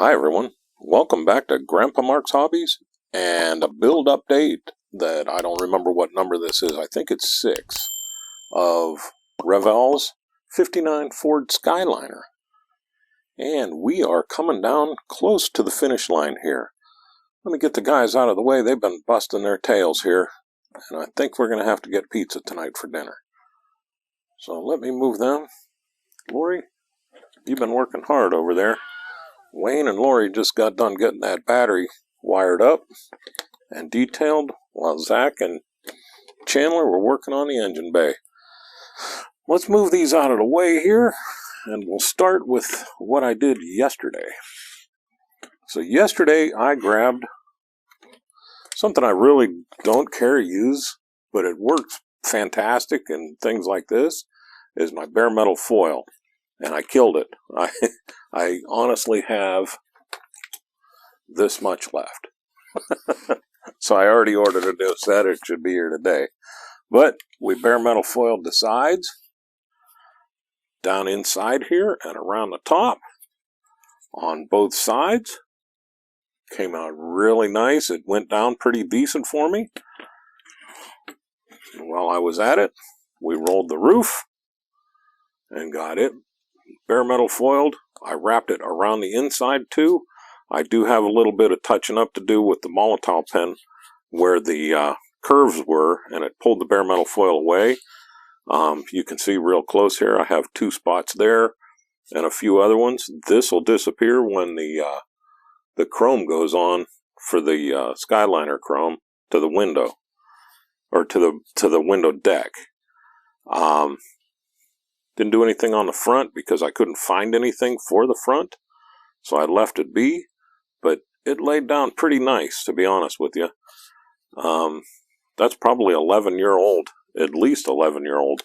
Hi everyone, welcome back to Grandpa Mark's Hobbies and a build update that I don't remember what number this is. I think it's 6 of Revell's 59 Ford Skyliner. And we are coming down close to the finish line here. Let me get the guys out of the way. They've been busting their tails here. And I think we're going to have to get pizza tonight for dinner. So let me move them. Lori, you've been working hard over there. Wayne and Lori just got done getting that battery wired up and detailed while Zach and Chandler were working on the engine bay. Let's move these out of the way here, and we'll start with what I did yesterday. So yesterday I grabbed something I really don't care to use, but it works fantastic and things like this, is my bare metal foil. And I killed it. I honestly have this much left. So I already ordered a new set. It should be here today. But we bare metal foiled the sides, down inside here and around the top, on both sides. Came out really nice. It went down pretty decent for me. While I was at it, we rolled the roof and got it bare metal foiled. I wrapped it around the inside too. I do have a little bit of touching up to do with the Molotov pen where the curves were, and it pulled the bare metal foil away. You can see real close here. I have 2 spots there and a few other ones. This will disappear when the chrome goes on for the Skyliner chrome to the window, or to the window deck. Didn't do anything on the front because I couldn't find anything for the front, so I left it be, but it laid down pretty nice, to be honest with you. That's probably 11-year-old, at least 11-year-old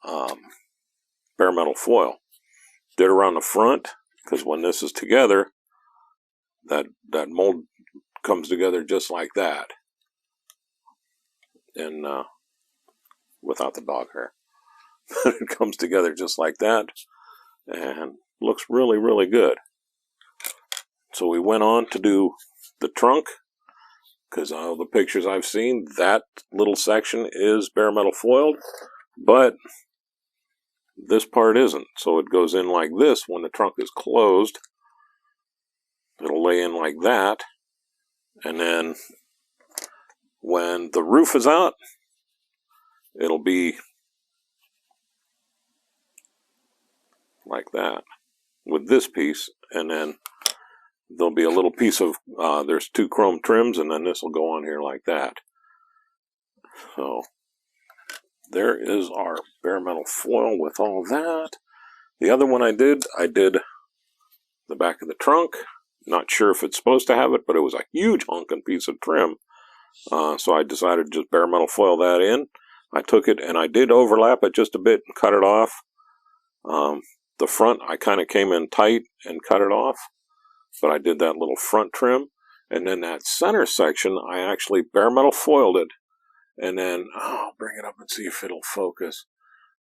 bare metal foil. Did around the front, because when this is together, that mold comes together just like that, and without the dog hair. It comes together just like that and looks really, really good. So we went on to do the trunk, because all the pictures I've seen, that little section is bare metal foiled, but this part isn't. So it goes in like this when the trunk is closed. It'll lay in like that, and then when the roof is out, it'll be like that with this piece, and then there'll be a little piece of there's 2 chrome trims, and then this will go on here like that. So there is our bare metal foil with all that. The other one I did the back of the trunk. Not sure if it's supposed to have it, but it was a huge honking piece of trim, so I decided to just bare metal foil that in. I took it and I did overlap it just a bit and cut it off. The front, I kind of came in tight and cut it off, but I did that little front trim. And then that center section, I actually bare metal foiled it. And then, I'll bring it up and see if it'll focus.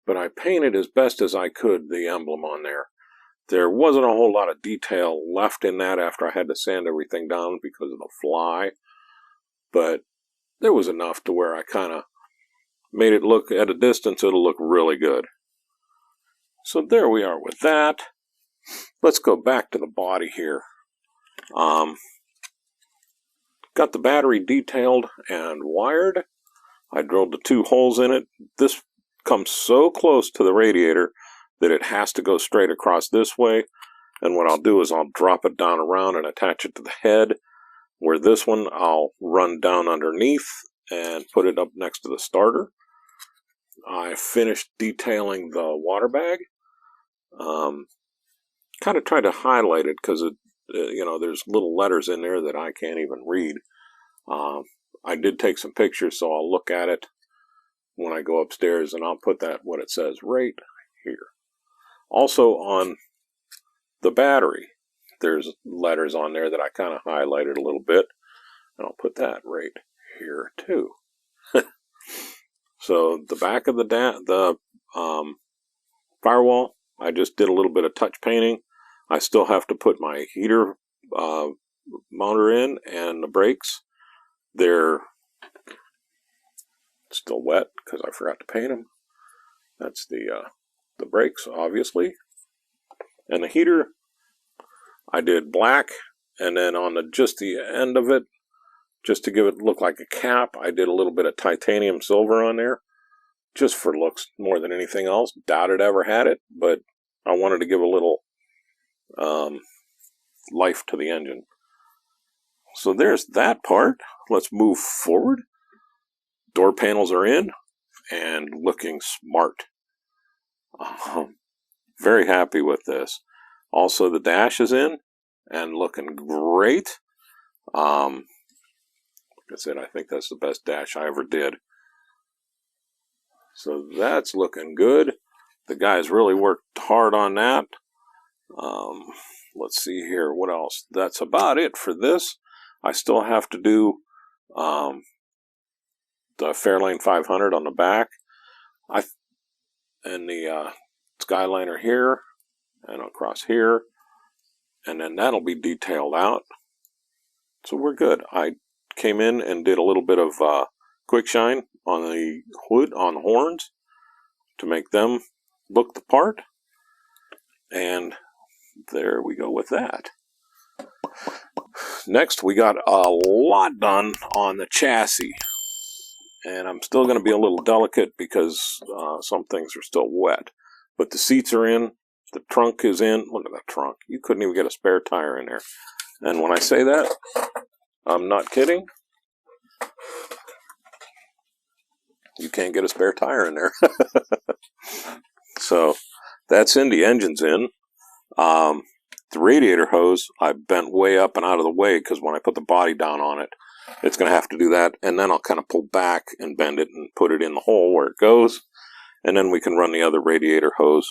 But I painted as best as I could the emblem on there. There wasn't a whole lot of detail left in that after I had to sand everything down because of the fly. But there was enough to where I kind of made it look, at a distance, it'll look really good. So there we are with that. Let's go back to the body here. Got the battery detailed and wired. I drilled the 2 holes in it. This comes so close to the radiator that it has to go straight across this way. And what I'll do is I'll drop it down around and attach it to the head, where this one I'll run down underneath and put it up next to the starter. I finished detailing the water bag. Kind of tried to highlight it because there's little letters in there that I can't even read. I did take some pictures, so I'll look at it when I go upstairs, and I'll put what it says right here. Also on the battery, there's letters on there that I kind of highlighted a little bit, and I'll put that right here too. So the back of the firewall, I just did a little bit of touch painting. I still have to put my heater mounter in, and the brakes, they're still wet because I forgot to paint them. That's the brakes, obviously. And the heater, I did black, and then on just the end of it, just to give it look like a cap, I did a little bit of titanium silver on there, just for looks more than anything else. Doubt it ever had it, but I wanted to give a little life to the engine. So there's that part. Let's move forward. Door panels are in and looking smart. Very happy with this. Also, the dash is in and looking great. Like I said, I think that's the best dash I ever did. So that's looking good. The guys really worked hard on that. Let's see here. What else? That's about it for this. I still have to do the Fairlane 500 on the back. And the Skyliner here and across here. And then that'll be detailed out. So we're good. I came in and did a little bit of quick shine on the hood, on the horns, to make them look the part. And there we go with that. Next, we got a lot done on the chassis. And I'm still going to be a little delicate because some things are still wet. But the seats are in. The trunk is in. Look at that trunk. You couldn't even get a spare tire in there. And when I say that, I'm not kidding. You can't get a spare tire in there. So that's in. The engine's in. The radiator hose, I bent way up and out of the way because when I put the body down on it, it's going to have to do that. And then I'll kind of pull back and bend it and put it in the hole where it goes. And then we can run the other radiator hose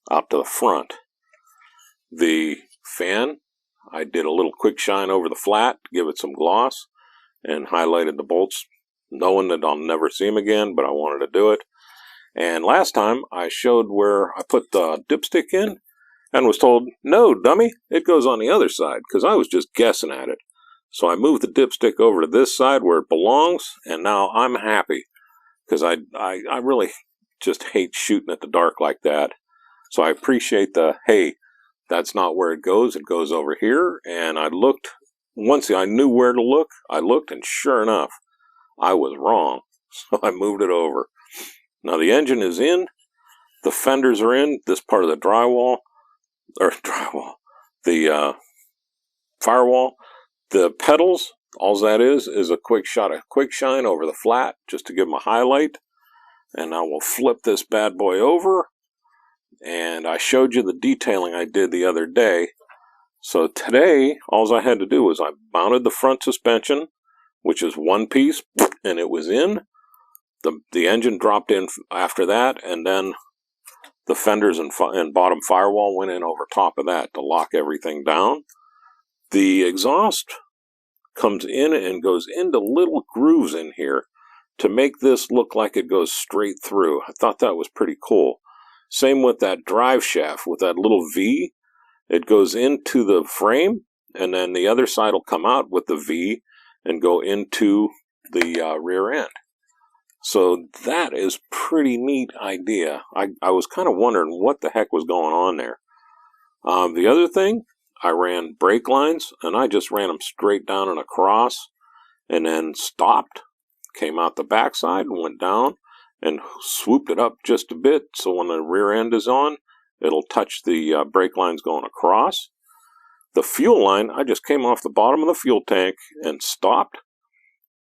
out to the front. The fan, I did a little quick shine over the flat to give it some gloss and highlighted the bolts, knowing that I'll never see them again, but I wanted to do it. And last time I showed where I put the dipstick in and was told, no, dummy, it goes on the other side, because I was just guessing at it. So I moved the dipstick over to this side where it belongs, and now I'm happy, because I really just hate shooting at the dark like that. So I appreciate hey, that's not where it goes over here. And I looked, once I knew where to look, I looked, and sure enough, I was wrong. So I moved it over. Now the engine is in, the fenders are in, this part of the the firewall. The pedals, all that is a quick shot of quick shine over the flat, just to give them a highlight. And I will flip this bad boy over. And I showed you the detailing I did the other day. So today, all I had to do was I mounted the front suspension, which is one piece, and it was in. The engine dropped in after that, and then the fenders and bottom firewall went in over top of that to lock everything down. The exhaust comes in and goes into little grooves in here to make this look like it goes straight through. I thought that was pretty cool. Same with that drive shaft with that little V. It goes into the frame, and then the other side will come out with the V and go into the rear end. So that is pretty neat idea. I was kind of wondering what the heck was going on there. The other thing, I ran brake lines, and I just ran them straight down and across, and then stopped, came out the backside and went down, and swooped it up just a bit, so when the rear end is on, it'll touch the brake lines going across. The fuel line, I just came off the bottom of the fuel tank and stopped,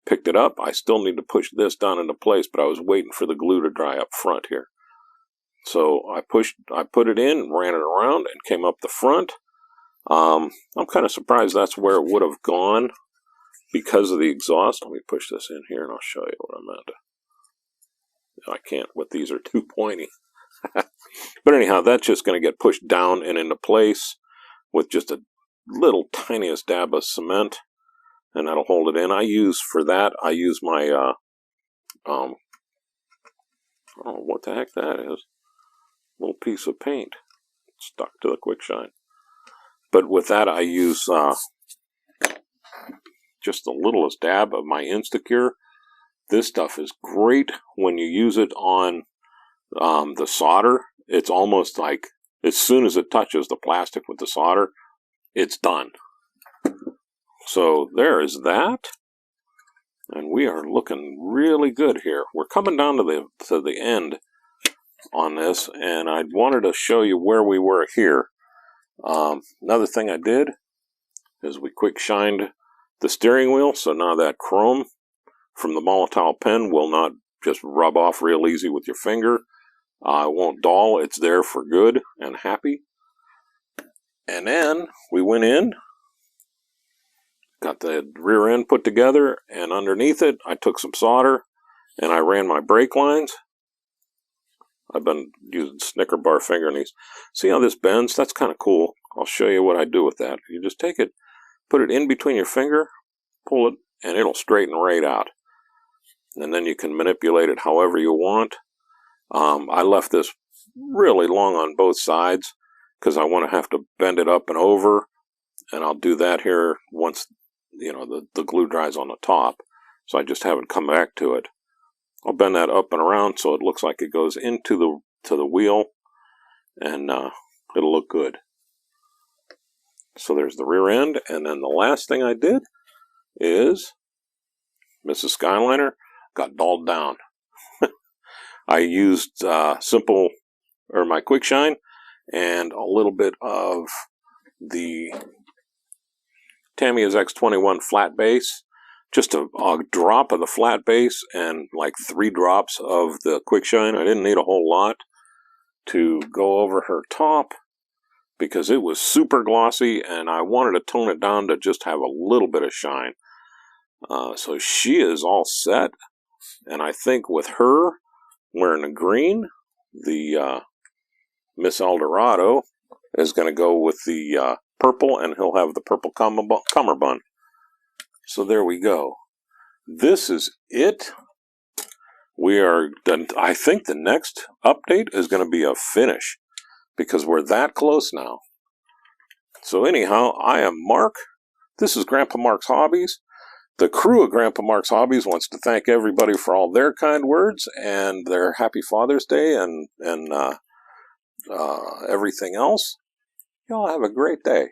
picked it up. I still need to push this down into place, but I was waiting for the glue to dry up front here. So I put it in, ran it around, and came up the front. I'm kind of surprised that's where it would have gone because of the exhaust. Let me push this in here and I'll show you what I meant. I can't, but these are too pointy. But anyhow, that's just going to get pushed down and into place with just a little tiniest dab of cement, and that'll hold it in. I use my, oh, what the heck that is? Little piece of paint stuck to the quick shine. But with that, I use just the littlest dab of my Instacure. This stuff is great when you use it on the solder. It's almost like as soon as it touches the plastic with the solder, it's done. So there is that. And we are looking really good here. We're coming down to the end on this, and I wanted to show you where we were here. Another thing I did is we quick shined the steering wheel, so now that chrome from the Molotov pen will not just rub off real easy with your finger. It won't dull. It's there for good and happy. And then we went in, got the rear end put together, and underneath it I took some solder and I ran my brake lines. I've been using Snicker bar finger in these. See how this bends? That's kind of cool. I'll show you what I do with that. You just take it, put it in between your finger, pull it, and it'll straighten right out. And then you can manipulate it however you want. I left this really long on both sides because I want to have to bend it up and over, and I'll do that here once the glue dries on the top. So I just haven't come back to it. I'll bend that up and around so it looks like it goes into the wheel, and it'll look good. So there's the rear end, and then the last thing I did is Mrs. Skyliner got dulled down. I used my quick shine and a little bit of the Tamiya's X21 flat base, just a drop of the flat base and like 3 drops of the quick shine. I didn't need a whole lot to go over her top because it was super glossy, and I wanted to tone it down to just have a little bit of shine. So she is all set, and I think with her wearing the green, the Miss Eldorado is going to go with the purple, and he'll have the purple cummerbund. So there we go. This is it. We are done. I think the next update is going to be a finish because we're that close now. So anyhow, I am Mark. This is Grandpa Mark's Hobbies. The crew of Grandpa Mark's Hobbies wants to thank everybody for all their kind words and their Happy Father's Day and everything else. Y'all have a great day.